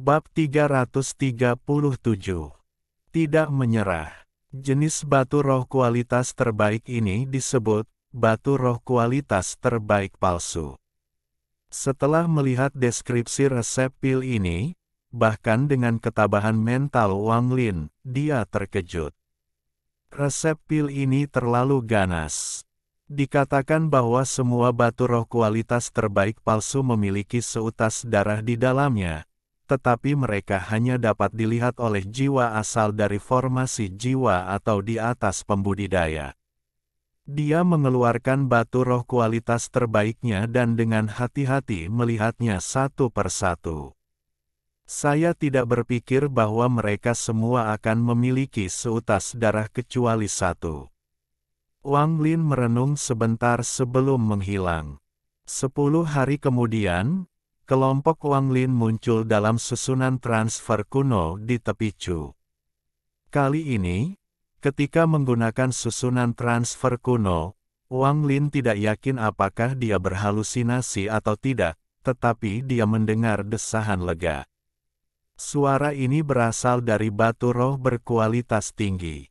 Bab 337. Tidak menyerah. Jenis batu roh kualitas terbaik ini disebut batu roh kualitas terbaik palsu. Setelah melihat deskripsi resep pil ini, bahkan dengan ketabahan mental Wang Lin, dia terkejut. Resep pil ini terlalu ganas. Dikatakan bahwa semua batu roh kualitas terbaik palsu memiliki seutas darah di dalamnya, tetapi mereka hanya dapat dilihat oleh jiwa asal dari formasi jiwa atau di atas pembudidaya. Dia mengeluarkan batu roh kualitas terbaiknya dan dengan hati-hati melihatnya satu persatu. Saya tidak berpikir bahwa mereka semua akan memiliki seutas darah kecuali satu. Wang Lin merenung sebentar sebelum menghilang. 10 hari kemudian, kelompok Wang Lin muncul dalam susunan transfer kuno di tepi Chu. Kali ini, ketika menggunakan susunan transfer kuno, Wang Lin tidak yakin apakah dia berhalusinasi atau tidak, tetapi dia mendengar desahan lega. Suara ini berasal dari batu roh berkualitas tinggi.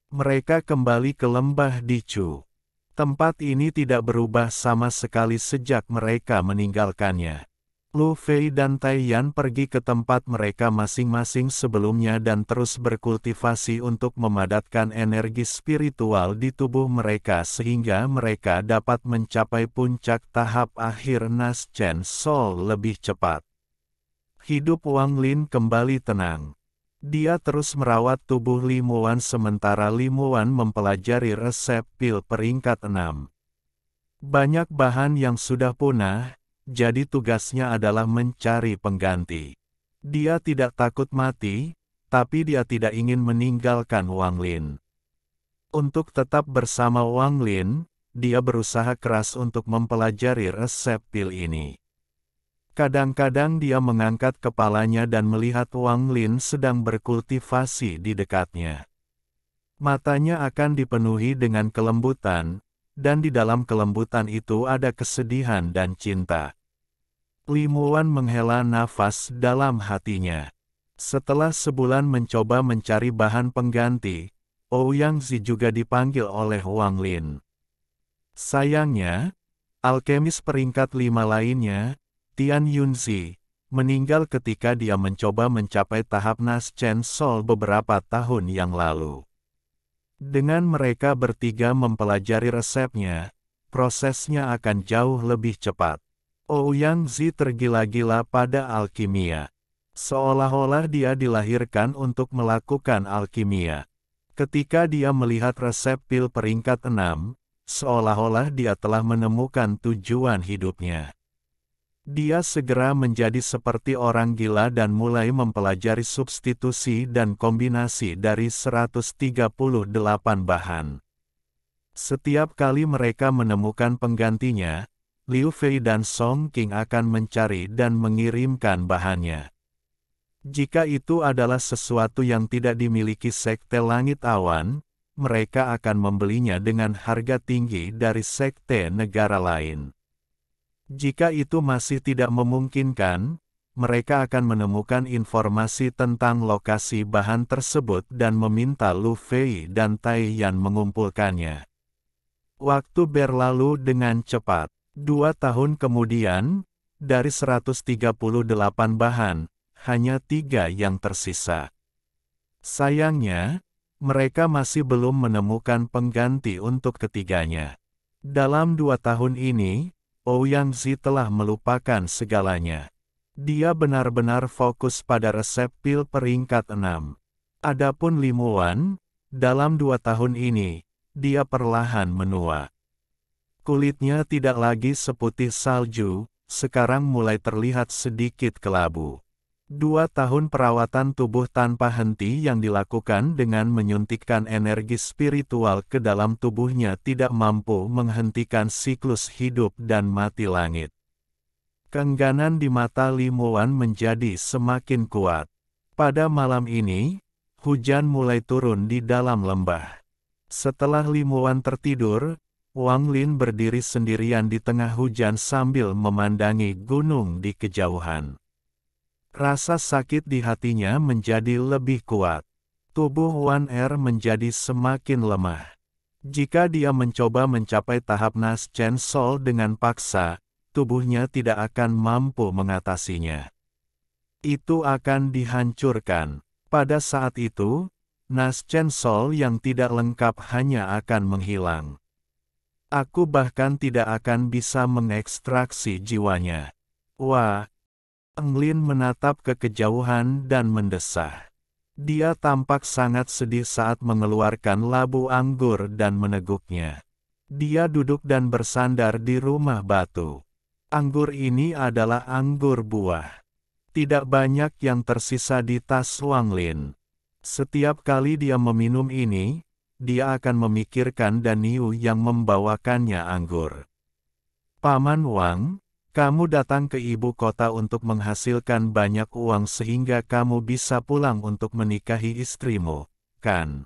Mereka kembali ke lembah di Chu. Tempat ini tidak berubah sama sekali sejak mereka meninggalkannya. Lu Fei dan Tai Yan pergi ke tempat mereka masing-masing sebelumnya dan terus berkultivasi untuk memadatkan energi spiritual di tubuh mereka sehingga mereka dapat mencapai puncak tahap akhir Nas Chen Sol lebih cepat. Hidup Wang Lin kembali tenang. Dia terus merawat tubuh Li Muan sementara Li Muan mempelajari resep pil peringkat 6. Banyak bahan yang sudah punah, jadi tugasnya adalah mencari pengganti. Dia tidak takut mati, tapi dia tidak ingin meninggalkan Wang Lin. Untuk tetap bersama Wang Lin, dia berusaha keras untuk mempelajari resep pil ini. Kadang-kadang dia mengangkat kepalanya dan melihat Wang Lin sedang berkultivasi di dekatnya. Matanya akan dipenuhi dengan kelembutan, dan di dalam kelembutan itu ada kesedihan dan cinta. Li Muan menghela nafas dalam hatinya. Setelah sebulan mencoba mencari bahan pengganti, Ouyang Zi juga dipanggil oleh Wang Lin. Sayangnya, alkemis peringkat 5 lainnya, Tian Yunzi, meninggal ketika dia mencoba mencapai tahap Nas Chen Sol beberapa tahun yang lalu. Dengan mereka bertiga mempelajari resepnya, prosesnya akan jauh lebih cepat. Ouyang Zi tergila-gila pada alkimia. Seolah-olah dia dilahirkan untuk melakukan alkimia. Ketika dia melihat resep pil peringkat 6, seolah-olah dia telah menemukan tujuan hidupnya. Dia segera menjadi seperti orang gila dan mulai mempelajari substitusi dan kombinasi dari 138 bahan. Setiap kali mereka menemukan penggantinya, Liu Fei dan Song Qing akan mencari dan mengirimkan bahannya. Jika itu adalah sesuatu yang tidak dimiliki sekte langit awan, mereka akan membelinya dengan harga tinggi dari sekte negara lain. Jika itu masih tidak memungkinkan, mereka akan menemukan informasi tentang lokasi bahan tersebut dan meminta Lu Fei dan Tai Yan mengumpulkannya. Waktu berlalu dengan cepat. 2 tahun kemudian, dari 138 bahan, hanya 3 yang tersisa. Sayangnya, mereka masih belum menemukan pengganti untuk ketiganya. Dalam 2 tahun ini, Ouyang Zi telah melupakan segalanya. Dia benar-benar fokus pada resep pil peringkat 6. Adapun Li Muan, dalam 2 tahun ini, dia perlahan menua. Kulitnya tidak lagi seputih salju, sekarang mulai terlihat sedikit kelabu. 2 tahun perawatan tubuh tanpa henti yang dilakukan dengan menyuntikkan energi spiritual ke dalam tubuhnya tidak mampu menghentikan siklus hidup dan mati langit. Keengganan di mata Li Muan menjadi semakin kuat. Pada malam ini, hujan mulai turun di dalam lembah. Setelah Li Muan tertidur, Wang Lin berdiri sendirian di tengah hujan sambil memandangi gunung di kejauhan. Rasa sakit di hatinya menjadi lebih kuat. Tubuh Wan Er menjadi semakin lemah. Jika dia mencoba mencapai tahap Nas Chen Sol dengan paksa, tubuhnya tidak akan mampu mengatasinya. Itu akan dihancurkan. Pada saat itu, Nas Chen Sol yang tidak lengkap hanya akan menghilang. Aku bahkan tidak akan bisa mengekstraksi jiwanya. Wah! Englin menatap ke kejauhan dan mendesah. Dia tampak sangat sedih saat mengeluarkan labu anggur dan meneguknya. Dia duduk dan bersandar di rumah batu. Anggur ini adalah anggur buah. Tidak banyak yang tersisa di tas Wang Lin. Setiap kali dia meminum ini, dia akan memikirkan Daniu yang membawakannya anggur. Paman Wang, kamu datang ke ibu kota untuk menghasilkan banyak uang sehingga kamu bisa pulang untuk menikahi istrimu, kan?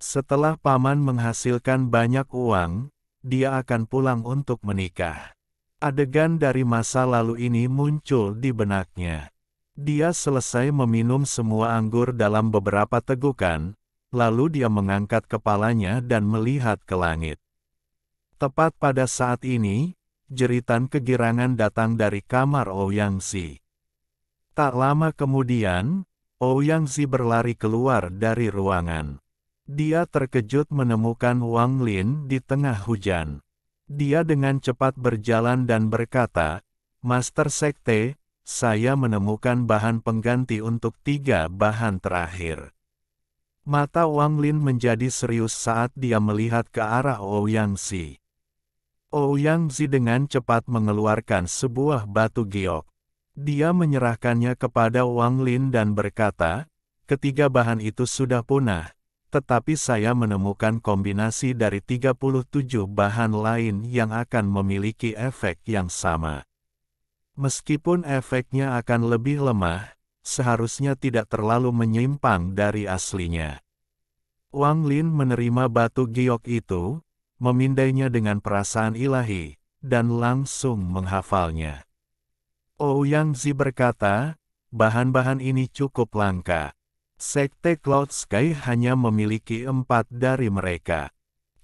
Setelah paman menghasilkan banyak uang, dia akan pulang untuk menikah. Adegan dari masa lalu ini muncul di benaknya. Dia selesai meminum semua anggur dalam beberapa tegukan, lalu dia mengangkat kepalanya dan melihat ke langit. Tepat pada saat ini, jeritan kegirangan datang dari kamar Ouyang Zi. Tak lama kemudian, Ouyang Zi berlari keluar dari ruangan. Dia terkejut menemukan Wang Lin di tengah hujan. Dia dengan cepat berjalan dan berkata, "Master Sekte, saya menemukan bahan pengganti untuk 3 bahan terakhir." Mata Wang Lin menjadi serius saat dia melihat ke arah Ouyang Zi. Ouyang Zi dengan cepat mengeluarkan sebuah batu giok. Dia menyerahkannya kepada Wang Lin dan berkata, "Ketiga bahan itu sudah punah, tetapi saya menemukan kombinasi dari 37 bahan lain yang akan memiliki efek yang sama. Meskipun efeknya akan lebih lemah, seharusnya tidak terlalu menyimpang dari aslinya." Wang Lin menerima batu giok itu, memindainya dengan perasaan ilahi, dan langsung menghafalnya. Ouyang Zi berkata, "Bahan-bahan ini cukup langka. Sekte Cloud Sky hanya memiliki 4 dari mereka.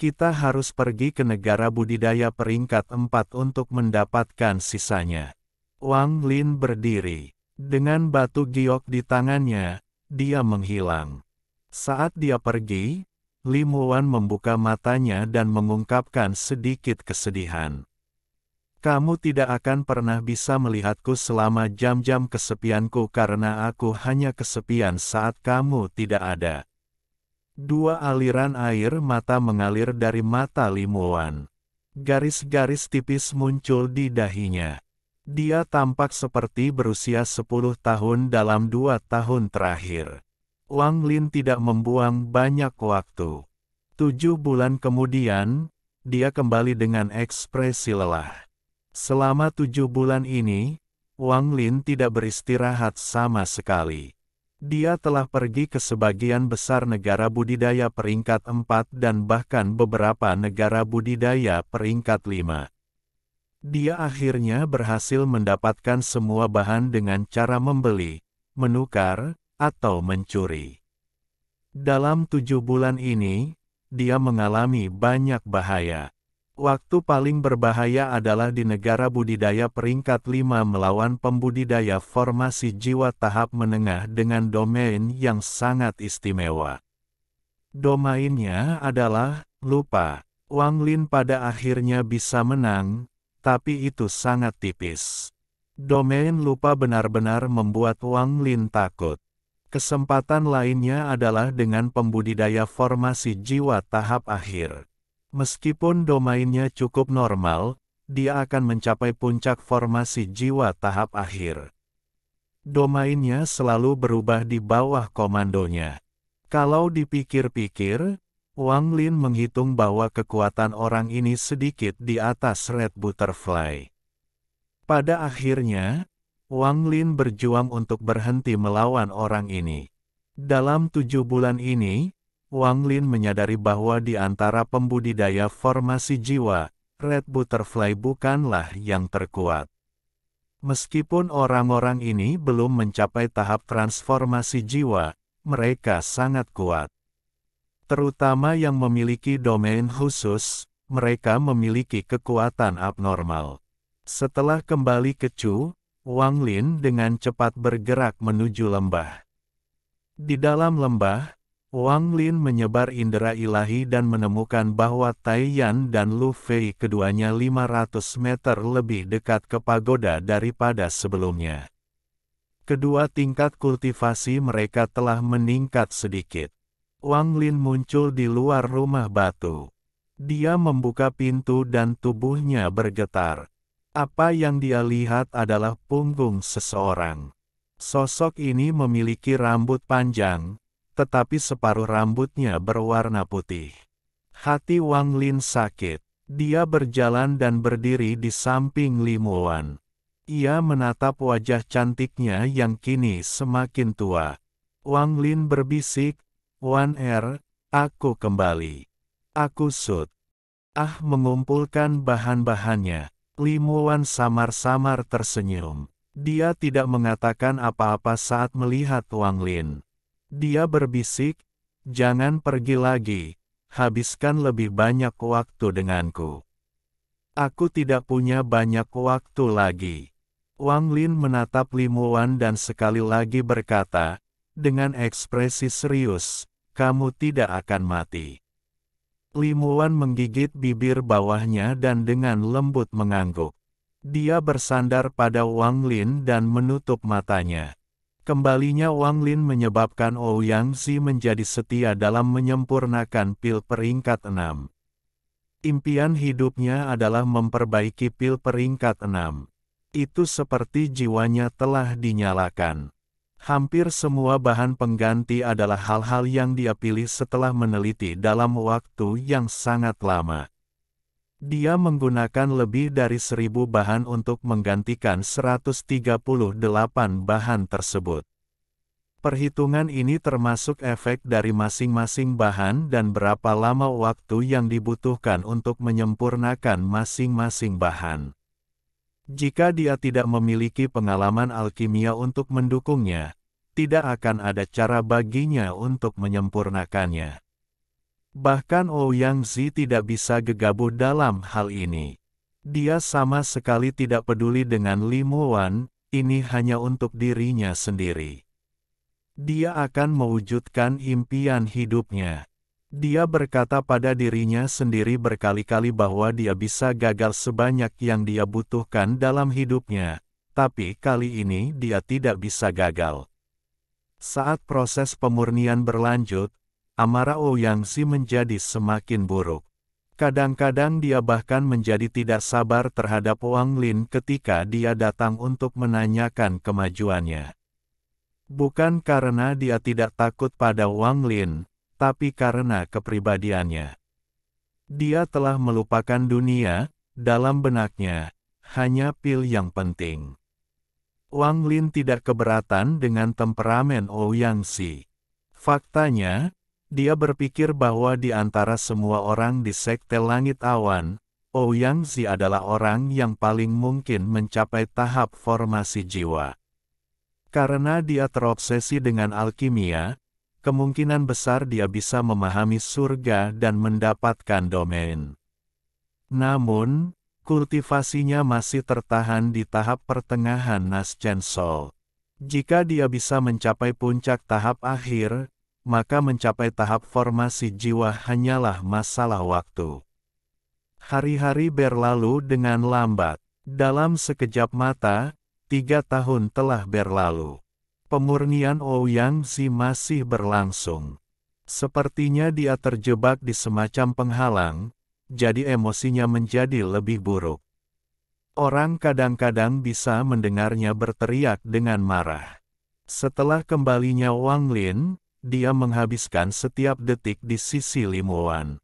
Kita harus pergi ke negara budidaya peringkat 4 untuk mendapatkan sisanya." Wang Lin berdiri. Dengan batu giok di tangannya, dia menghilang. Saat dia pergi, Li Muwan membuka matanya dan mengungkapkan sedikit kesedihan. "Kamu tidak akan pernah bisa melihatku selama jam-jam kesepianku karena aku hanya kesepian saat kamu tidak ada." 2 aliran air mata mengalir dari mata Li Muwan. Garis-garis tipis muncul di dahinya. Dia tampak seperti berusia 10 tahun dalam 2 tahun terakhir. Wang Lin tidak membuang banyak waktu. 7 bulan kemudian, dia kembali dengan ekspresi lelah. Selama 7 bulan ini, Wang Lin tidak beristirahat sama sekali. Dia telah pergi ke sebagian besar negara budidaya peringkat 4 dan bahkan beberapa negara budidaya peringkat 5. Dia akhirnya berhasil mendapatkan semua bahan dengan cara membeli, menukar, atau mencuri. Dalam 7 bulan ini, dia mengalami banyak bahaya. Waktu paling berbahaya adalah di negara budidaya peringkat 5 melawan pembudidaya formasi jiwa tahap menengah dengan domain yang sangat istimewa. Domainnya adalah lupa. Wang Lin pada akhirnya bisa menang, tapi itu sangat tipis. Domain lupa benar-benar membuat Wang Lin takut. Kesempatan lainnya adalah dengan pembudidaya formasi jiwa tahap akhir. Meskipun domainnya cukup normal, dia akan mencapai puncak formasi jiwa tahap akhir. Domainnya selalu berubah di bawah komandonya. Kalau dipikir-pikir, Wang Lin menghitung bahwa kekuatan orang ini sedikit di atas Red Butterfly. Pada akhirnya, Wang Lin berjuang untuk berhenti melawan orang ini. Dalam 7 bulan ini, Wang Lin menyadari bahwa di antara pembudidaya formasi jiwa, Red Butterfly bukanlah yang terkuat. Meskipun orang-orang ini belum mencapai tahap transformasi jiwa, mereka sangat kuat. Terutama yang memiliki domain khusus, mereka memiliki kekuatan abnormal. Setelah kembali ke Chu, Wang Lin dengan cepat bergerak menuju lembah. Di dalam lembah, Wang Lin menyebar indera ilahi dan menemukan bahwa Tai Yan dan Lu Fei keduanya 500 meter lebih dekat ke pagoda daripada sebelumnya. Kedua tingkat kultivasi mereka telah meningkat sedikit. Wang Lin muncul di luar rumah batu. Dia membuka pintu dan tubuhnya bergetar. Apa yang dia lihat adalah punggung seseorang. Sosok ini memiliki rambut panjang, tetapi separuh rambutnya berwarna putih. Hati Wang Lin sakit. Dia berjalan dan berdiri di samping Li Muwan. Ia menatap wajah cantiknya yang kini semakin tua. Wang Lin berbisik, "Wan Er, aku kembali. Aku Sud." Mengumpulkan bahan-bahannya. Li Muwan samar-samar tersenyum. Dia tidak mengatakan apa-apa saat melihat Wang Lin. Dia berbisik, "Jangan pergi lagi, habiskan lebih banyak waktu denganku." "Aku tidak punya banyak waktu lagi." Wang Lin menatap Li Muwan dan sekali lagi berkata, dengan ekspresi serius, "Kamu tidak akan mati." Li Muwan menggigit bibir bawahnya dan dengan lembut mengangguk. Dia bersandar pada Wang Lin dan menutup matanya. Kembalinya Wang Lin menyebabkan Ouyang Zi menjadi setia dalam menyempurnakan pil peringkat 6. Impian hidupnya adalah memperbaiki pil peringkat 6. Itu seperti jiwanya telah dinyalakan. Hampir semua bahan pengganti adalah hal-hal yang dia pilih setelah meneliti dalam waktu yang sangat lama. Dia menggunakan lebih dari 1000 bahan untuk menggantikan 138 bahan tersebut. Perhitungan ini termasuk efek dari masing-masing bahan dan berapa lama waktu yang dibutuhkan untuk menyempurnakan masing-masing bahan. Jika dia tidak memiliki pengalaman alkimia untuk mendukungnya, tidak akan ada cara baginya untuk menyempurnakannya. Bahkan Ouyang Zi tidak bisa gegabah dalam hal ini. Dia sama sekali tidak peduli dengan Li Muwan, ini hanya untuk dirinya sendiri. Dia akan mewujudkan impian hidupnya. Dia berkata pada dirinya sendiri berkali-kali bahwa dia bisa gagal sebanyak yang dia butuhkan dalam hidupnya, tapi kali ini dia tidak bisa gagal. Saat proses pemurnian berlanjut, amarah Ouyang Zi menjadi semakin buruk. Kadang-kadang dia bahkan menjadi tidak sabar terhadap Wang Lin ketika dia datang untuk menanyakan kemajuannya. Bukan karena dia tidak takut pada Wang Lin, tapi karena kepribadiannya. Dia telah melupakan dunia, dalam benaknya, hanya pil yang penting. Wang Lin tidak keberatan dengan temperamen Ouyang Zi. Faktanya, dia berpikir bahwa di antara semua orang di Sekte Langit Awan, Ouyang Zi adalah orang yang paling mungkin mencapai tahap formasi jiwa. Karena dia terobsesi dengan alkimia, kemungkinan besar dia bisa memahami surga dan mendapatkan domain. Namun, kultivasinya masih tertahan di tahap pertengahan Naschen Soul. Jika dia bisa mencapai puncak tahap akhir, maka mencapai tahap formasi jiwa hanyalah masalah waktu. Hari-hari berlalu dengan lambat. Dalam sekejap mata, 3 tahun telah berlalu. Pemurnian Ouyang Zi masih berlangsung. Sepertinya dia terjebak di semacam penghalang, jadi emosinya menjadi lebih buruk. Orang kadang-kadang bisa mendengarnya berteriak dengan marah. Setelah kembalinya Wang Lin, dia menghabiskan setiap detik di sisi Li Muwan.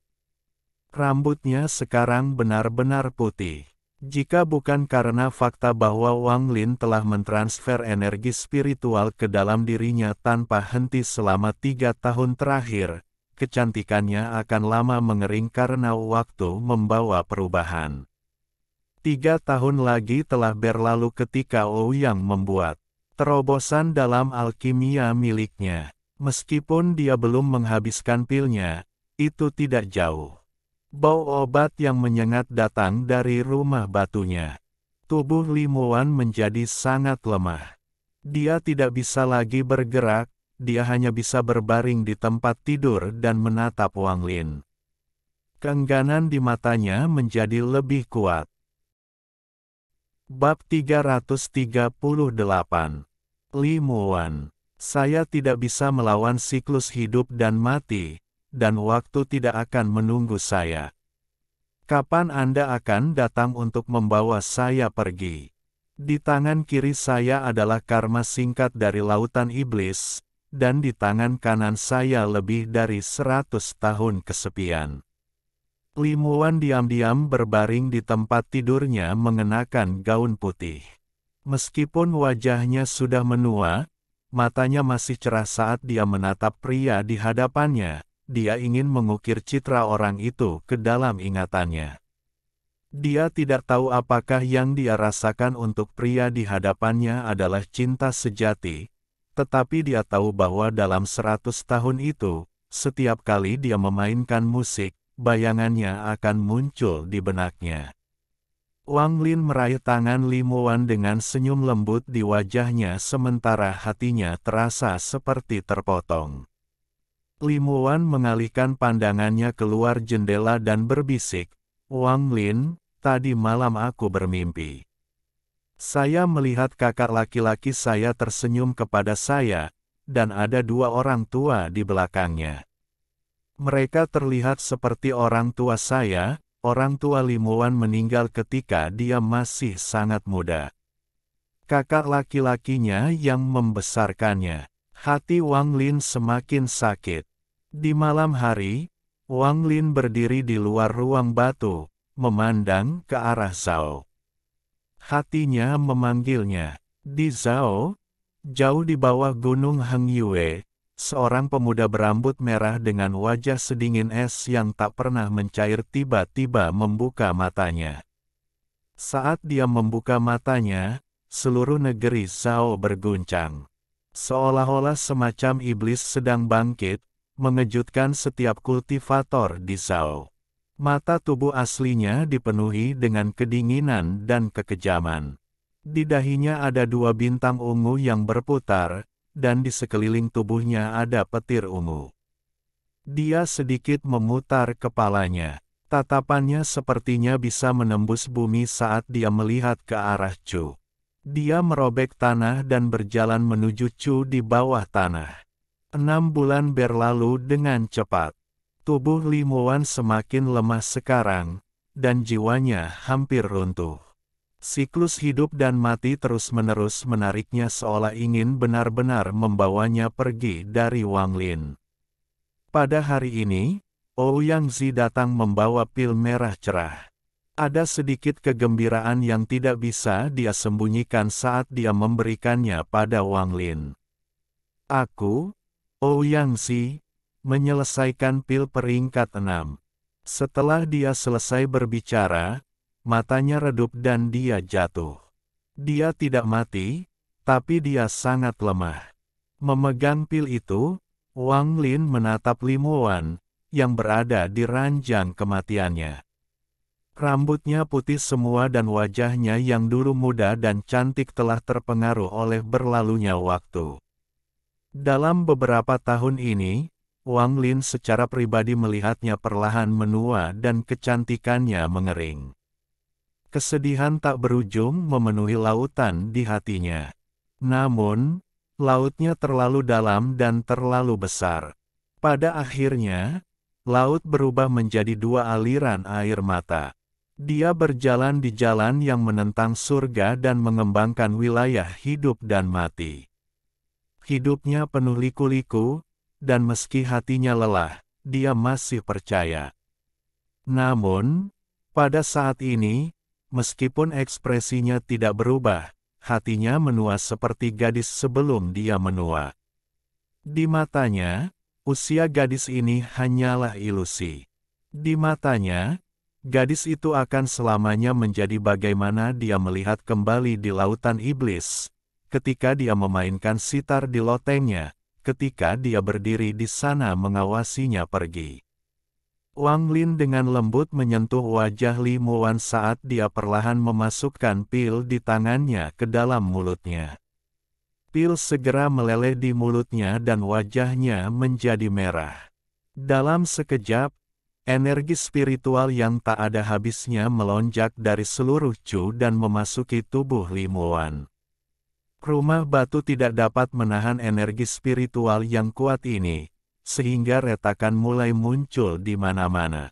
Rambutnya sekarang benar-benar putih. Jika bukan karena fakta bahwa Wang Lin telah mentransfer energi spiritual ke dalam dirinya tanpa henti selama 3 tahun terakhir, kecantikannya akan lama mengering karena waktu membawa perubahan. 3 tahun lagi telah berlalu ketika Ouyang membuat terobosan dalam alkimia miliknya. Meskipun dia belum menghabiskan pilnya, itu tidak jauh. Bau obat yang menyengat datang dari rumah batunya. Tubuh Limuan menjadi sangat lemah. Dia tidak bisa lagi bergerak, dia hanya bisa berbaring di tempat tidur dan menatap Wang Lin. Keengganan di matanya menjadi lebih kuat. Bab 338. Limuan. Saya tidak bisa melawan siklus hidup dan mati, dan waktu tidak akan menunggu saya. Kapan Anda akan datang untuk membawa saya pergi? Di tangan kiri saya adalah karma singkat dari lautan iblis, dan di tangan kanan saya lebih dari 100 tahun kesepian. Limuan diam-diam berbaring di tempat tidurnya mengenakan gaun putih. Meskipun wajahnya sudah menua, matanya masih cerah saat dia menatap pria di hadapannya. Dia ingin mengukir citra orang itu ke dalam ingatannya. Dia tidak tahu apakah yang dia rasakan untuk pria di hadapannya adalah cinta sejati, tetapi dia tahu bahwa dalam 100 tahun itu, setiap kali dia memainkan musik, bayangannya akan muncul di benaknya. Wang Lin meraih tangan Limuan dengan senyum lembut di wajahnya sementara hatinya terasa seperti terpotong. Limuan mengalihkan pandangannya keluar jendela dan berbisik, "Wang Lin, tadi malam aku bermimpi. Saya melihat kakak laki-laki saya tersenyum kepada saya, dan ada 2 orang tua di belakangnya. Mereka terlihat seperti orang tua saya." Orang tua Limuan meninggal ketika dia masih sangat muda. Kakak laki-lakinya yang membesarkannya. Hati Wang Lin semakin sakit. Di malam hari, Wang Lin berdiri di luar ruang batu, memandang ke arah Zhao. Hatinya memanggilnya. Di Zhao, jauh di bawah gunung Hengyue, seorang pemuda berambut merah dengan wajah sedingin es yang tak pernah mencair tiba-tiba membuka matanya. Saat dia membuka matanya, seluruh negeri Zhao berguncang. Seolah-olah semacam iblis sedang bangkit, mengejutkan setiap kultivator di Zhao. Mata tubuh aslinya dipenuhi dengan kedinginan dan kekejaman. Di dahinya ada 2 bintang ungu yang berputar, dan di sekeliling tubuhnya ada petir ungu. Dia sedikit memutar kepalanya. Tatapannya sepertinya bisa menembus bumi saat dia melihat ke arah Chu. Dia merobek tanah dan berjalan menuju Chu di bawah tanah. 6 bulan berlalu dengan cepat. Tubuh Limuan semakin lemah sekarang, dan jiwanya hampir runtuh. Siklus hidup dan mati terus-menerus menariknya seolah ingin benar-benar membawanya pergi dari Wang Lin. Pada hari ini, Ouyang Zi datang membawa pil merah cerah. Ada sedikit kegembiraan yang tidak bisa dia sembunyikan saat dia memberikannya pada Wang Lin. "Aku, Ouyang Zi, menyelesaikan pil peringkat 6. Setelah dia selesai berbicara, matanya redup dan dia jatuh. Dia tidak mati, tapi dia sangat lemah. Memegang pil itu, Wang Lin menatap Limuan, yang berada di ranjang kematiannya. Rambutnya putih semua dan wajahnya yang dulu muda dan cantik telah terpengaruh oleh berlalunya waktu. Dalam beberapa tahun ini, Wang Lin secara pribadi melihatnya perlahan menua dan kecantikannya mengering. Kesedihan tak berujung memenuhi lautan di hatinya. Namun, lautnya terlalu dalam dan terlalu besar. Pada akhirnya, laut berubah menjadi 2 aliran air mata. Dia berjalan di jalan yang menentang surga dan mengembangkan wilayah hidup dan mati. Hidupnya penuh liku-liku, dan meski hatinya lelah, dia masih percaya. Namun, pada saat ini, meskipun ekspresinya tidak berubah, hatinya menua seperti gadis sebelum dia menua. Di matanya, usia gadis ini hanyalah ilusi. Di matanya, Gadis itu akan selamanya menjadi bagaimana dia melihat kembali di lautan iblis, ketika dia memainkan sitar di lotengnya, ketika dia berdiri di sana mengawasinya pergi. Wang Lin dengan lembut menyentuh wajah Li Muwan saat dia perlahan memasukkan pil di tangannya ke dalam mulutnya. Pil segera meleleh di mulutnya dan wajahnya menjadi merah. Dalam sekejap, energi spiritual yang tak ada habisnya melonjak dari seluruh Chu dan memasuki tubuh Li Muwan. Rumah batu tidak dapat menahan energi spiritual yang kuat ini, sehingga retakan mulai muncul di mana-mana.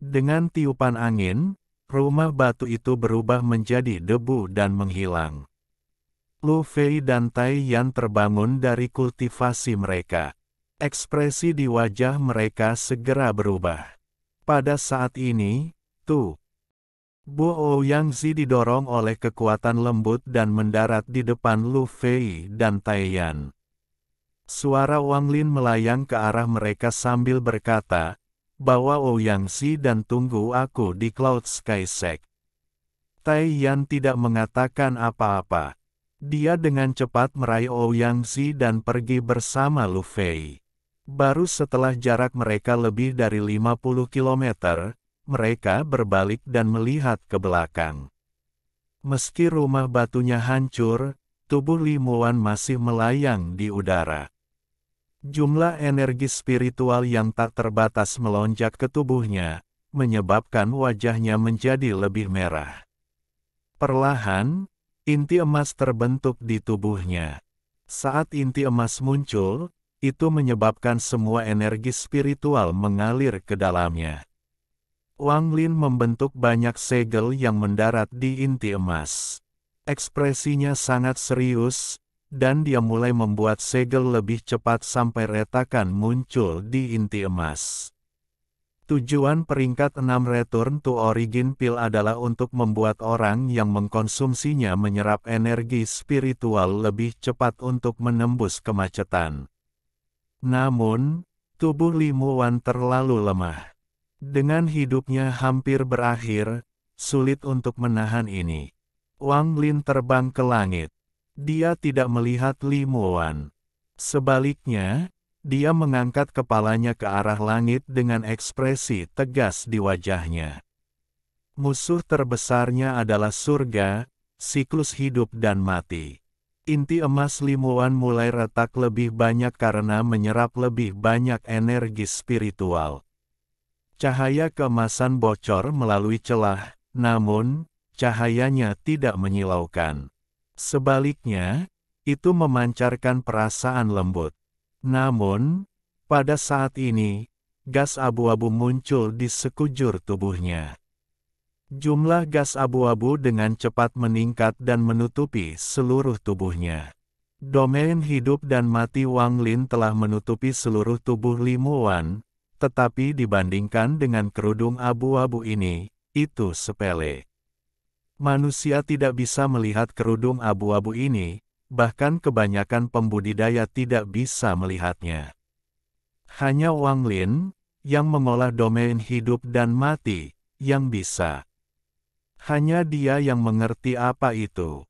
Dengan tiupan angin, rumah batu itu berubah menjadi debu dan menghilang. Lu Fei dan Tai Yan terbangun dari kultivasi mereka. Ekspresi di wajah mereka segera berubah. Pada saat ini, Bu Ouyangzi didorong oleh kekuatan lembut dan mendarat di depan Lu Fei dan Tai Yan. Suara Wang Lin melayang ke arah mereka sambil berkata, "Bawa Ouyangzi dan tunggu aku di Cloud Sky Sect." Tai Yan tidak mengatakan apa-apa. Dia dengan cepat meraih Ouyangzi dan pergi bersama Lu Fei. Baru setelah jarak mereka lebih dari 50 km, mereka berbalik dan melihat ke belakang. Meski rumah batunya hancur, tubuh Li Muwan masih melayang di udara. Jumlah energi spiritual yang tak terbatas melonjak ke tubuhnya, menyebabkan wajahnya menjadi lebih merah. Perlahan, inti emas terbentuk di tubuhnya. Saat inti emas muncul, itu menyebabkan semua energi spiritual mengalir ke dalamnya. Wang Lin membentuk banyak segel yang mendarat di inti emas. Ekspresinya sangat serius, dan dia mulai membuat segel lebih cepat sampai retakan muncul di inti emas. Tujuan peringkat 6 Return to Origin Pill adalah untuk membuat orang yang mengkonsumsinya menyerap energi spiritual lebih cepat untuk menembus kemacetan. Namun, tubuh Li Muwan terlalu lemah. Dengan hidupnya hampir berakhir, sulit untuk menahan ini. Wang Lin terbang ke langit. Dia tidak melihat Li Muwan. Sebaliknya, dia mengangkat kepalanya ke arah langit dengan ekspresi tegas di wajahnya. Musuh terbesarnya adalah surga, siklus hidup dan mati. Inti emas Li Muwan mulai retak lebih banyak karena menyerap lebih banyak energi spiritual. Cahaya keemasan bocor melalui celah, namun, cahayanya tidak menyilaukan. Sebaliknya, itu memancarkan perasaan lembut. Namun, pada saat ini, gas abu-abu muncul di sekujur tubuhnya. Jumlah gas abu-abu dengan cepat meningkat dan menutupi seluruh tubuhnya. Domain hidup dan mati Wang Lin telah menutupi seluruh tubuh Li Muwan, tetapi dibandingkan dengan kerudung abu-abu ini, itu sepele. Manusia tidak bisa melihat kerudung abu-abu ini, bahkan kebanyakan pembudidaya tidak bisa melihatnya. Hanya Wang Lin, yang mengolah domain hidup dan mati, yang bisa. Hanya dia yang mengerti apa itu.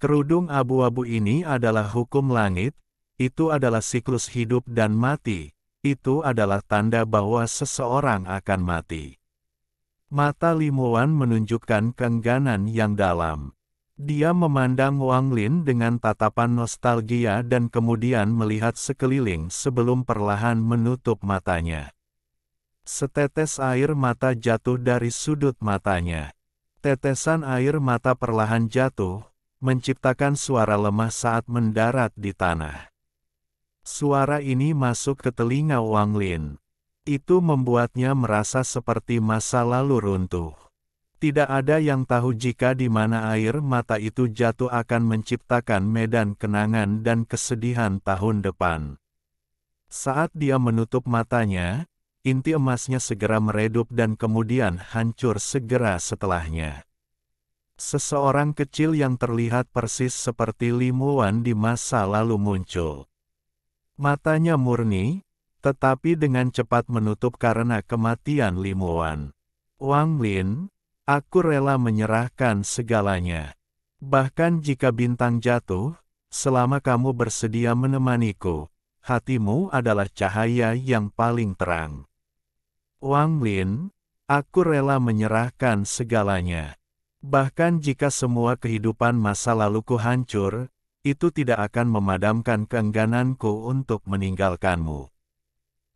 Kerudung abu-abu ini adalah hukum langit, itu adalah siklus hidup dan mati, itu adalah tanda bahwa seseorang akan mati. Mata Li Muwan menunjukkan keengganan yang dalam. Dia memandang Wang Lin dengan tatapan nostalgia dan kemudian melihat sekeliling sebelum perlahan menutup matanya. Setetes air mata jatuh dari sudut matanya. Tetesan air mata perlahan jatuh, menciptakan suara lemah saat mendarat di tanah. Suara ini masuk ke telinga Wang Lin. Itu membuatnya merasa seperti masa lalu runtuh. Tidak ada yang tahu jika di mana air mata itu jatuh akan menciptakan medan kenangan dan kesedihan tahun depan. Saat dia menutup matanya, inti emasnya segera meredup dan kemudian hancur segera setelahnya. Seseorang kecil yang terlihat persis seperti Li Muwan di masa lalu muncul. Matanya murni, tetapi dengan cepat menutup karena kematian Li Muwan. Wang Lin, aku rela menyerahkan segalanya. Bahkan jika bintang jatuh, selama kamu bersedia menemaniku, hatimu adalah cahaya yang paling terang. Wang Lin, aku rela menyerahkan segalanya. Bahkan jika semua kehidupan masa laluku hancur, itu tidak akan memadamkan keenggananku untuk meninggalkanmu.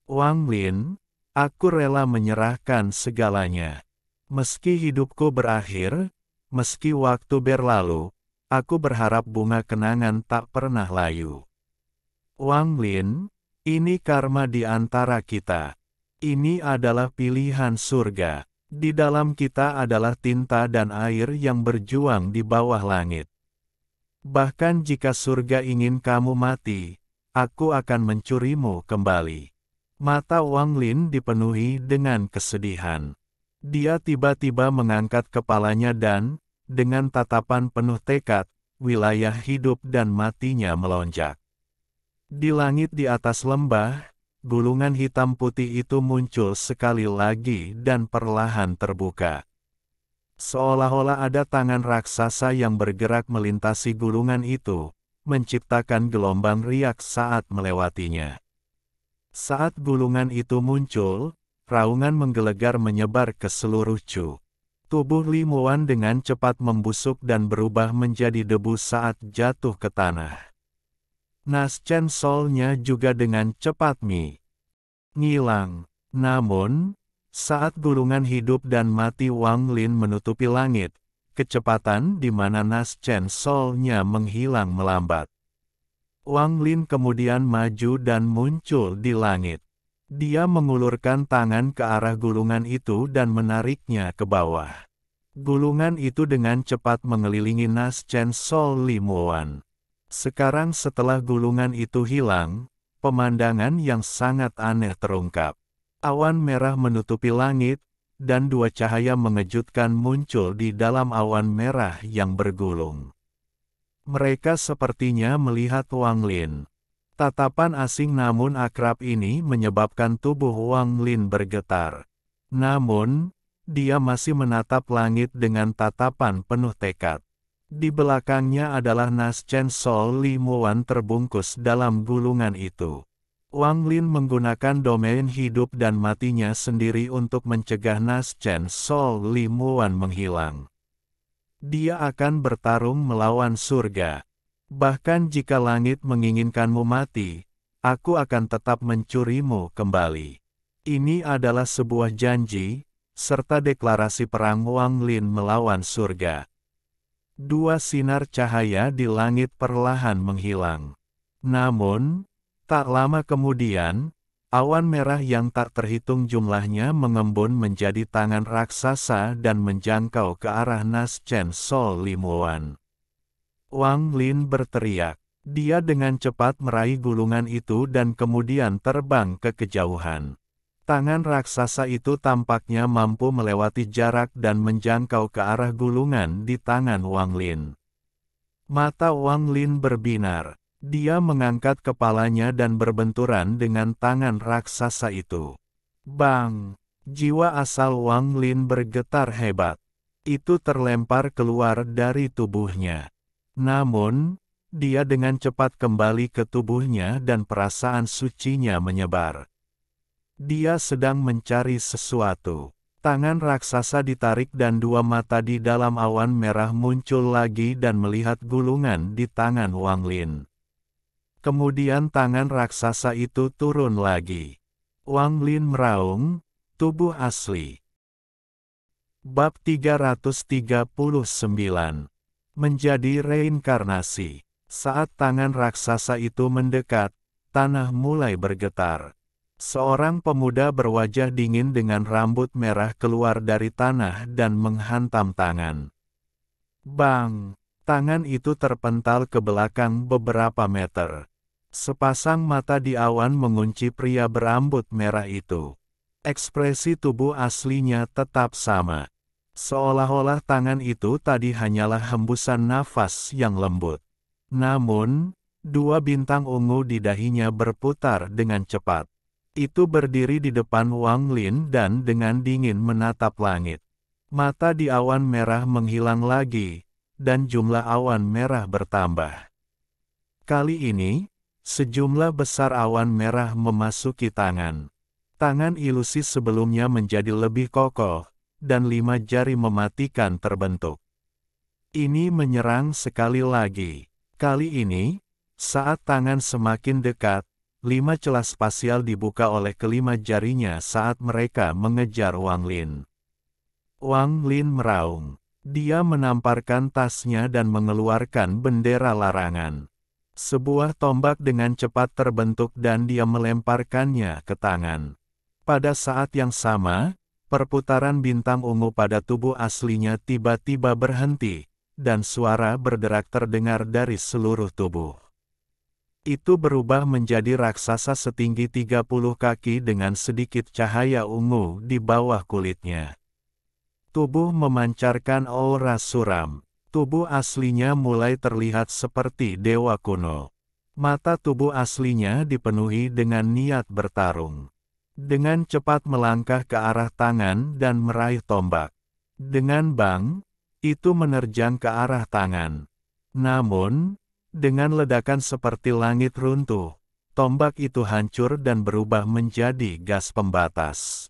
Wang Lin, aku rela menyerahkan segalanya. Meski hidupku berakhir, meski waktu berlalu, aku berharap bunga kenangan tak pernah layu. Wang Lin, ini karma di antara kita. Ini adalah pilihan surga. Di dalam kita adalah tinta dan air yang berjuang di bawah langit. Bahkan jika surga ingin kamu mati, aku akan mencurimu kembali. Mata Wang Lin dipenuhi dengan kesedihan. Dia tiba-tiba mengangkat kepalanya dan, dengan tatapan penuh tekad, wilayah hidup dan matinya melonjak. Di langit di atas lembah, gulungan hitam putih itu muncul sekali lagi dan perlahan terbuka. Seolah-olah ada tangan raksasa yang bergerak melintasi gulungan itu, menciptakan gelombang riak saat melewatinya. Saat gulungan itu muncul, raungan menggelegar menyebar ke seluruh Chu. Tubuh Li Muan dengan cepat membusuk dan berubah menjadi debu saat jatuh ke tanah. Nas Chen Sol-nya juga dengan cepat ngilang. Namun, saat gulungan hidup dan mati Wang Lin menutupi langit, kecepatan di mana Nas Chen Sol-nya menghilang melambat. Wang Lin kemudian maju dan muncul di langit. Dia mengulurkan tangan ke arah gulungan itu dan menariknya ke bawah. Gulungan itu dengan cepat mengelilingi Nas Chen Sol Li Muan. Sekarang setelah gulungan itu hilang, pemandangan yang sangat aneh terungkap. Awan merah menutupi langit, dan dua cahaya mengejutkan muncul di dalam awan merah yang bergulung. Mereka sepertinya melihat Wang Lin. Tatapan asing namun akrab ini menyebabkan tubuh Wang Lin bergetar. Namun, dia masih menatap langit dengan tatapan penuh tekad. Di belakangnya adalah Nas Chen Sol Li Muan terbungkus dalam gulungan itu. Wang Lin menggunakan domain hidup dan matinya sendiri untuk mencegah Nas Chen Sol Li Muan menghilang. Dia akan bertarung melawan surga. Bahkan jika langit menginginkanmu mati, aku akan tetap mencurimu kembali. Ini adalah sebuah janji, serta deklarasi perang Wang Lin melawan surga. Dua sinar cahaya di langit perlahan menghilang. Namun, tak lama kemudian, awan merah yang tak terhitung jumlahnya mengembun menjadi tangan raksasa dan menjangkau ke arah Nas Chen Sol Li Muan. Wang Lin berteriak. Dia dengan cepat meraih gulungan itu dan kemudian terbang ke kejauhan. Tangan raksasa itu tampaknya mampu melewati jarak dan menjangkau ke arah gulungan di tangan Wang Lin. Mata Wang Lin berbinar. Dia mengangkat kepalanya dan berbenturan dengan tangan raksasa itu. Bang! Jiwa asal Wang Lin bergetar hebat. Itu terlempar keluar dari tubuhnya. Namun, dia dengan cepat kembali ke tubuhnya dan perasaan sucinya menyebar. Dia sedang mencari sesuatu. Tangan raksasa ditarik dan dua mata di dalam awan merah muncul lagi dan melihat gulungan di tangan Wang Lin. Kemudian tangan raksasa itu turun lagi. Wang Lin meraung, tubuh asli. Bab 339. Menjadi reinkarnasi. Saat tangan raksasa itu mendekat, tanah mulai bergetar. Seorang pemuda berwajah dingin dengan rambut merah keluar dari tanah dan menghantam tangan. Bang! Tangan itu terpental ke belakang beberapa meter. Sepasang mata di awan mengunci pria berambut merah itu. Ekspresi tubuh aslinya tetap sama. Seolah-olah tangan itu tadi hanyalah hembusan nafas yang lembut. Namun, dua bintang ungu di dahinya berputar dengan cepat. Itu berdiri di depan Wang Lin dan dengan dingin menatap langit. Mata di awan merah menghilang lagi, dan jumlah awan merah bertambah. Kali ini, sejumlah besar awan merah memasuki tangan. Tangan ilusi sebelumnya menjadi lebih kokoh, dan 5 jari mematikan terbentuk. Ini menyerang sekali lagi. Kali ini, saat tangan semakin dekat, 5 celah spasial dibuka oleh kelima jarinya saat mereka mengejar Wang Lin. Wang Lin meraung. Dia menamparkan tasnya dan mengeluarkan bendera larangan. Sebuah tombak dengan cepat terbentuk dan dia melemparkannya ke tangan. Pada saat yang sama, perputaran bintang ungu pada tubuh aslinya tiba-tiba berhenti, dan suara berderak terdengar dari seluruh tubuh. Itu berubah menjadi raksasa setinggi 30 kaki dengan sedikit cahaya ungu di bawah kulitnya. Tubuh memancarkan aura suram. Tubuh aslinya mulai terlihat seperti dewa kuno. Mata tubuh aslinya dipenuhi dengan niat bertarung. Dengan cepat melangkah ke arah tangan dan meraih tombak. Dengan bang, itu menerjang ke arah tangan. Namun, dengan ledakan seperti langit runtuh, tombak itu hancur dan berubah menjadi gas pembatas.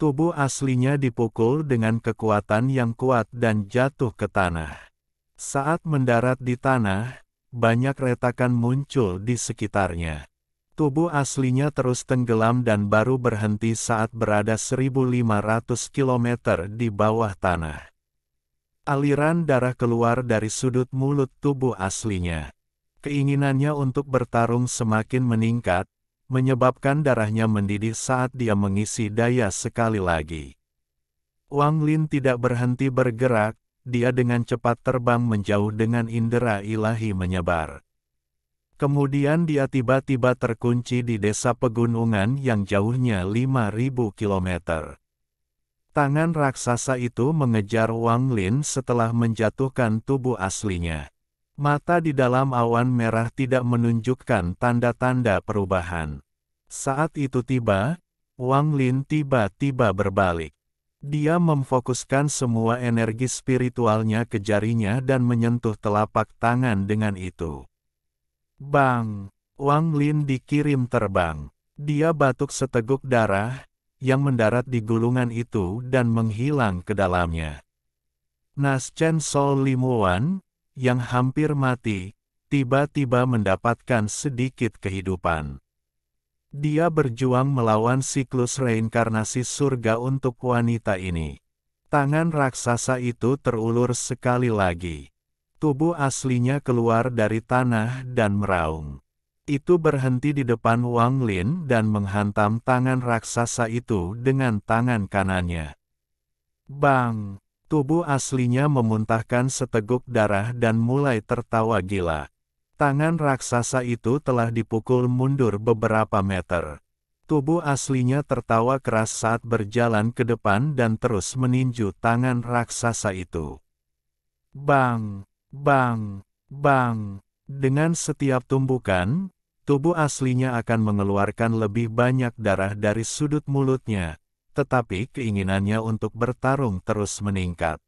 Tubuh aslinya dipukul dengan kekuatan yang kuat dan jatuh ke tanah. Saat mendarat di tanah, banyak retakan muncul di sekitarnya. Tubuh aslinya terus tenggelam dan baru berhenti saat berada 1.500 km di bawah tanah. Aliran darah keluar dari sudut mulut tubuh aslinya. Keinginannya untuk bertarung semakin meningkat, menyebabkan darahnya mendidih saat dia mengisi daya sekali lagi. Wang Lin tidak berhenti bergerak, dia dengan cepat terbang menjauh dengan indera ilahi menyebar. Kemudian dia tiba-tiba terkunci di desa pegunungan yang jauhnya 5.000 km. Tangan raksasa itu mengejar Wang Lin setelah menjatuhkan tubuh aslinya. Mata di dalam awan merah tidak menunjukkan tanda-tanda perubahan. Saat itu tiba, Wang Lin tiba-tiba berbalik. Dia memfokuskan semua energi spiritualnya ke jarinya dan menyentuh telapak tangan dengan itu. Bang! Wang Lin dikirim terbang. Dia batuk seteguk darah, yang mendarat di gulungan itu dan menghilang ke dalamnya. Nas Chen Sol Limuan, yang hampir mati, tiba-tiba mendapatkan sedikit kehidupan. Dia berjuang melawan siklus reinkarnasi surga untuk wanita ini. Tangan raksasa itu terulur sekali lagi. Tubuh aslinya keluar dari tanah dan meraung. Itu berhenti di depan Wang Lin dan menghantam tangan raksasa itu dengan tangan kanannya. Bang! Tubuh aslinya memuntahkan seteguk darah dan mulai tertawa gila. Tangan raksasa itu telah dipukul mundur beberapa meter. Tubuh aslinya tertawa keras saat berjalan ke depan dan terus meninju tangan raksasa itu. Bang! Bang! Bang! Dengan setiap tumbukan, tubuh aslinya akan mengeluarkan lebih banyak darah dari sudut mulutnya, tetapi keinginannya untuk bertarung terus meningkat.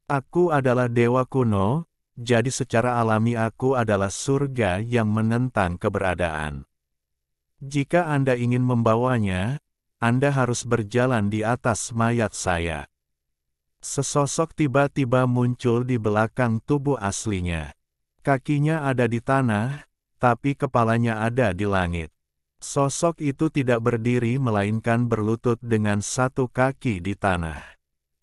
Aku adalah dewa kuno, jadi secara alami aku adalah surga yang menentang keberadaan. Jika Anda ingin membawanya, Anda harus berjalan di atas mayat saya. Sesosok tiba-tiba muncul di belakang tubuh aslinya. Kakinya ada di tanah, tapi kepalanya ada di langit. Sosok itu tidak berdiri melainkan berlutut dengan satu kaki di tanah.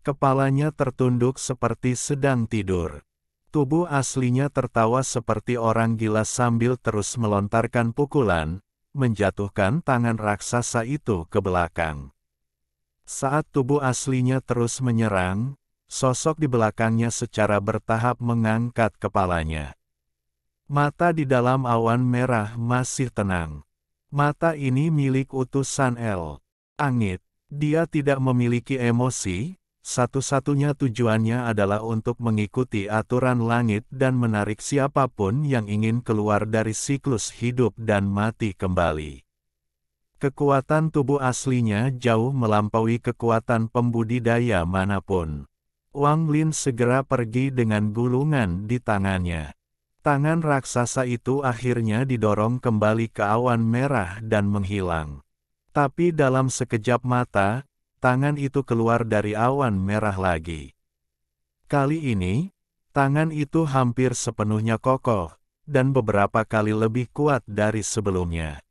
Kepalanya tertunduk seperti sedang tidur. Tubuh aslinya tertawa seperti orang gila sambil terus melontarkan pukulan, menjatuhkan tangan raksasa itu ke belakang. Saat tubuh aslinya terus menyerang, sosok di belakangnya secara bertahap mengangkat kepalanya. Mata di dalam awan merah masih tenang. Mata ini milik utusan El Angit. Dia tidak memiliki emosi, satu-satunya tujuannya adalah untuk mengikuti aturan langit dan menarik siapapun yang ingin keluar dari siklus hidup dan mati kembali. Kekuatan tubuh aslinya jauh melampaui kekuatan pembudidaya manapun. Wang Lin segera pergi dengan gulungan di tangannya. Tangan raksasa itu akhirnya didorong kembali ke awan merah dan menghilang. Tapi dalam sekejap mata, tangan itu keluar dari awan merah lagi. Kali ini, tangan itu hampir sepenuhnya kokoh, dan beberapa kali lebih kuat dari sebelumnya.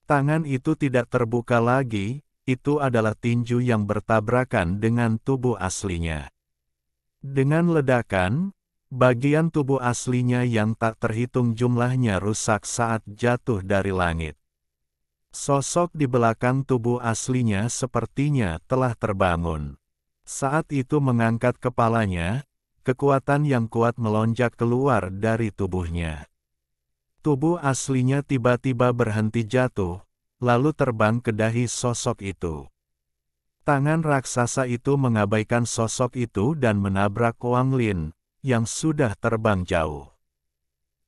Tangan itu tidak terbuka lagi, itu adalah tinju yang bertabrakan dengan tubuh aslinya. Dengan ledakan, bagian tubuh aslinya yang tak terhitung jumlahnya rusak saat jatuh dari langit. Sosok di belakang tubuh aslinya sepertinya telah terbangun. Saat itu mengangkat kepalanya, kekuatan yang kuat melonjak keluar dari tubuhnya. Tubuh aslinya tiba-tiba berhenti jatuh, lalu terbang ke dahi sosok itu. Tangan raksasa itu mengabaikan sosok itu dan menabrak Wang Lin, yang sudah terbang jauh.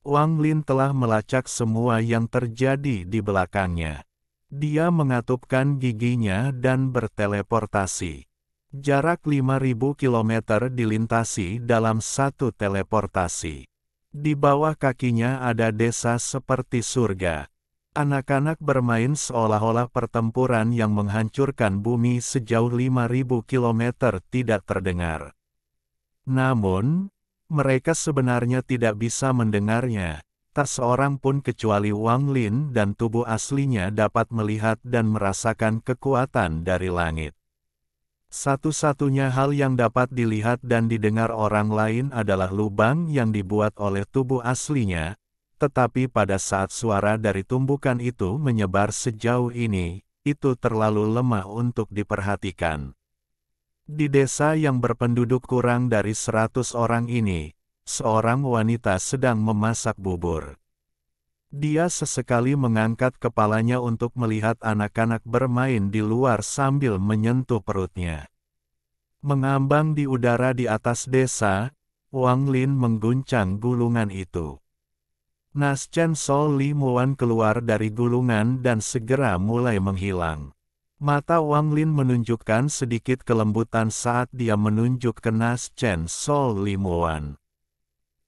Wang Lin telah melacak semua yang terjadi di belakangnya. Dia mengatupkan giginya dan berteleportasi. Jarak 5.000 km dilintasi dalam satu teleportasi. Di bawah kakinya ada desa seperti surga. Anak-anak bermain seolah-olah pertempuran yang menghancurkan bumi sejauh 5.000 km tidak terdengar. Namun, mereka sebenarnya tidak bisa mendengarnya. Tak seorang pun kecuali Wang Lin dan tubuh aslinya dapat melihat dan merasakan kekuatan dari langit. Satu-satunya hal yang dapat dilihat dan didengar orang lain adalah lubang yang dibuat oleh tubuh aslinya, tetapi pada saat suara dari tumbukan itu menyebar sejauh ini, itu terlalu lemah untuk diperhatikan. Di desa yang berpenduduk kurang dari 100 orang ini, seorang wanita sedang memasak bubur. Dia sesekali mengangkat kepalanya untuk melihat anak-anak bermain di luar sambil menyentuh perutnya. Mengambang di udara di atas desa, Wang Lin mengguncang gulungan itu. Naschen Sol Li Muan keluar dari gulungan dan segera mulai menghilang. Mata Wang Lin menunjukkan sedikit kelembutan saat dia menunjuk ke Naschen Sol Li Muan.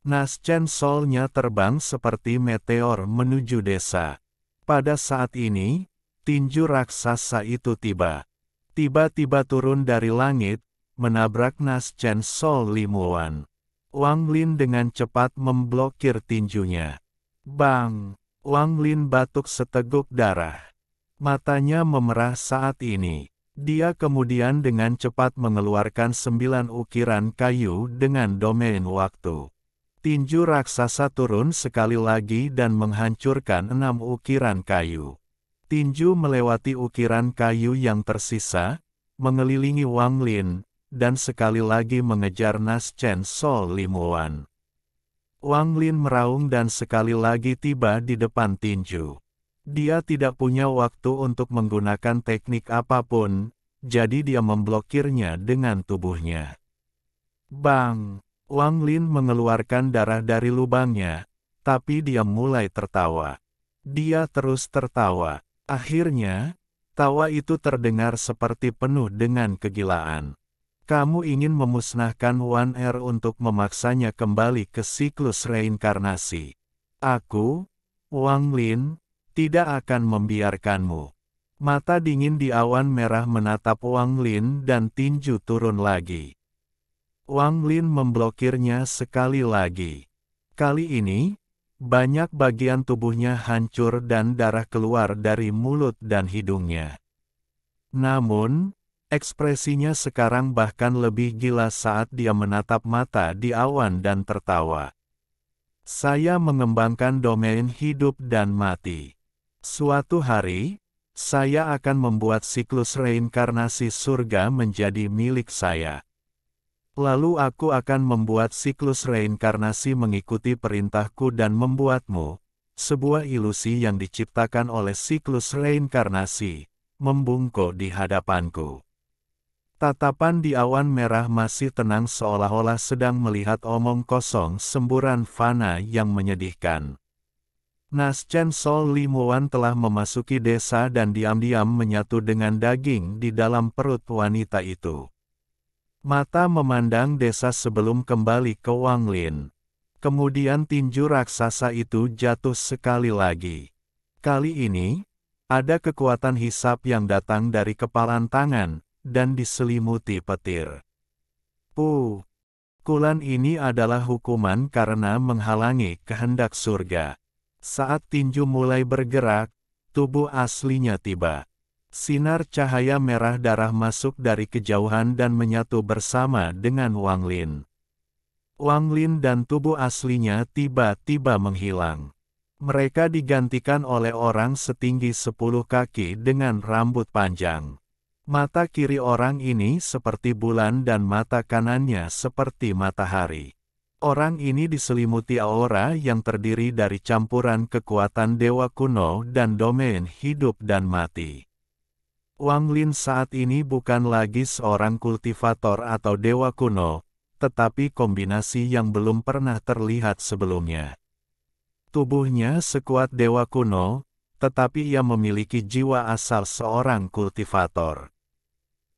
Naschen Sol-nya terbang seperti meteor menuju desa. Pada saat ini, tinju raksasa itu tiba-tiba turun dari langit, menabrak Naschen Sol Li Muan. Wang Lin dengan cepat memblokir tinjunya. Bang! Wang Lin batuk seteguk darah. Matanya memerah saat ini. Dia kemudian dengan cepat mengeluarkan 9 ukiran kayu dengan domain waktu. Tinju raksasa turun sekali lagi dan menghancurkan 6 ukiran kayu. Tinju melewati ukiran kayu yang tersisa, mengelilingi Wang Lin, dan sekali lagi mengejar Naschen Sol Li Muan. Wang Lin meraung dan sekali lagi tiba di depan tinju. Dia tidak punya waktu untuk menggunakan teknik apapun, jadi dia memblokirnya dengan tubuhnya. Bang! Wang Lin mengeluarkan darah dari lubangnya, tapi dia mulai tertawa. Dia terus tertawa. Akhirnya, tawa itu terdengar seperti penuh dengan kegilaan. Kamu ingin memusnahkan Wan Er untuk memaksanya kembali ke siklus reinkarnasi. Aku, Wang Lin, tidak akan membiarkanmu. Mata dingin di awan merah menatap Wang Lin dan tinju turun lagi. Wang Lin memblokirnya sekali lagi. Kali ini, banyak bagian tubuhnya hancur dan darah keluar dari mulut dan hidungnya. Namun, ekspresinya sekarang bahkan lebih gila saat dia menatap mata di awan dan tertawa. Saya mengembangkan domain hidup dan mati. Suatu hari, saya akan membuat siklus reinkarnasi surga menjadi milik saya. Lalu aku akan membuat siklus reinkarnasi mengikuti perintahku dan membuatmu, sebuah ilusi yang diciptakan oleh siklus reinkarnasi, membungkuk di hadapanku. Tatapan di awan merah masih tenang seolah-olah sedang melihat omong kosong semburan fana yang menyedihkan. Nas Chen Sol Limuan telah memasuki desa dan diam-diam menyatu dengan daging di dalam perut wanita itu. Mata memandang desa sebelum kembali ke Wang Lin. Kemudian tinju raksasa itu jatuh sekali lagi. Kali ini, ada kekuatan hisap yang datang dari kepalan tangan, dan diselimuti petir. Pukulan ini adalah hukuman karena menghalangi kehendak surga. Saat tinju mulai bergerak, tubuh aslinya tiba. Sinar cahaya merah darah masuk dari kejauhan dan menyatu bersama dengan Wang Lin. Wang Lin dan tubuh aslinya tiba-tiba menghilang. Mereka digantikan oleh orang setinggi 10 kaki dengan rambut panjang. Mata kiri orang ini seperti bulan dan mata kanannya seperti matahari. Orang ini diselimuti aura yang terdiri dari campuran kekuatan dewa kuno dan domain hidup dan mati. Wang Lin saat ini bukan lagi seorang kultivator atau dewa kuno, tetapi kombinasi yang belum pernah terlihat sebelumnya. Tubuhnya sekuat dewa kuno, tetapi ia memiliki jiwa asal seorang kultivator.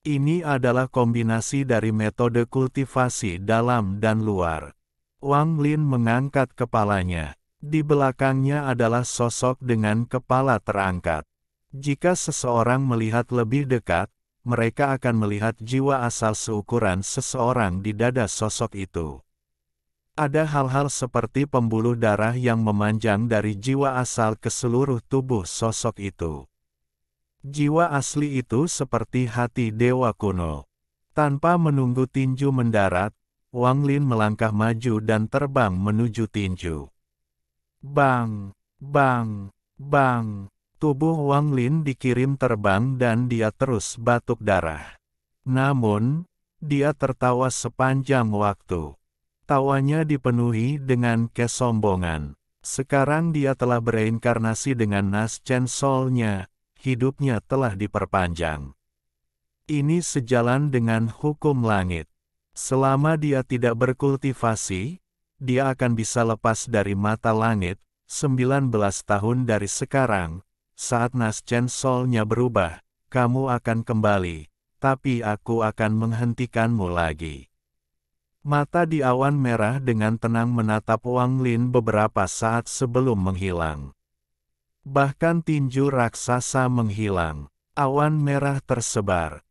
Ini adalah kombinasi dari metode kultivasi dalam dan luar. Wang Lin mengangkat kepalanya. Di belakangnya adalah sosok dengan kepala terangkat. Jika seseorang melihat lebih dekat, mereka akan melihat jiwa asal seukuran seseorang di dada sosok itu. Ada hal-hal seperti pembuluh darah yang memanjang dari jiwa asal ke seluruh tubuh sosok itu. Jiwa asli itu seperti hati dewa kuno. Tanpa menunggu tinju mendarat, Wang Lin melangkah maju dan terbang menuju tinju. Bang, bang, bang. Tubuh Wang Lin dikirim terbang dan dia terus batuk darah. Namun, dia tertawa sepanjang waktu. Tawanya dipenuhi dengan kesombongan. Sekarang dia telah bereinkarnasi dengan Nas Chen Sol-nya, hidupnya telah diperpanjang. Ini sejalan dengan hukum langit. Selama dia tidak berkultivasi, dia akan bisa lepas dari mata langit, 19 tahun dari sekarang. Saat Nas Chen Sol-nya berubah, kamu akan kembali, tapi aku akan menghentikanmu lagi. Mata di awan merah dengan tenang menatap Wang Lin beberapa saat sebelum menghilang. Bahkan tinju raksasa menghilang. Awan merah tersebar.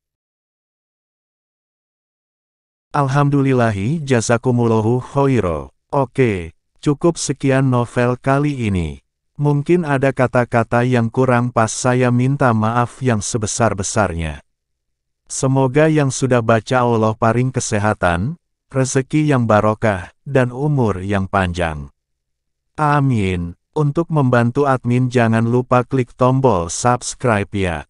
Alhamdulillahi jazakumullahu khairo. Oke, cukup sekian novel kali ini. Mungkin ada kata-kata yang kurang pas, saya minta maaf yang sebesar-besarnya. Semoga yang sudah baca Allah paring kesehatan, rezeki yang barokah, dan umur yang panjang. Amin. Untuk membantu admin jangan lupa klik tombol subscribe ya.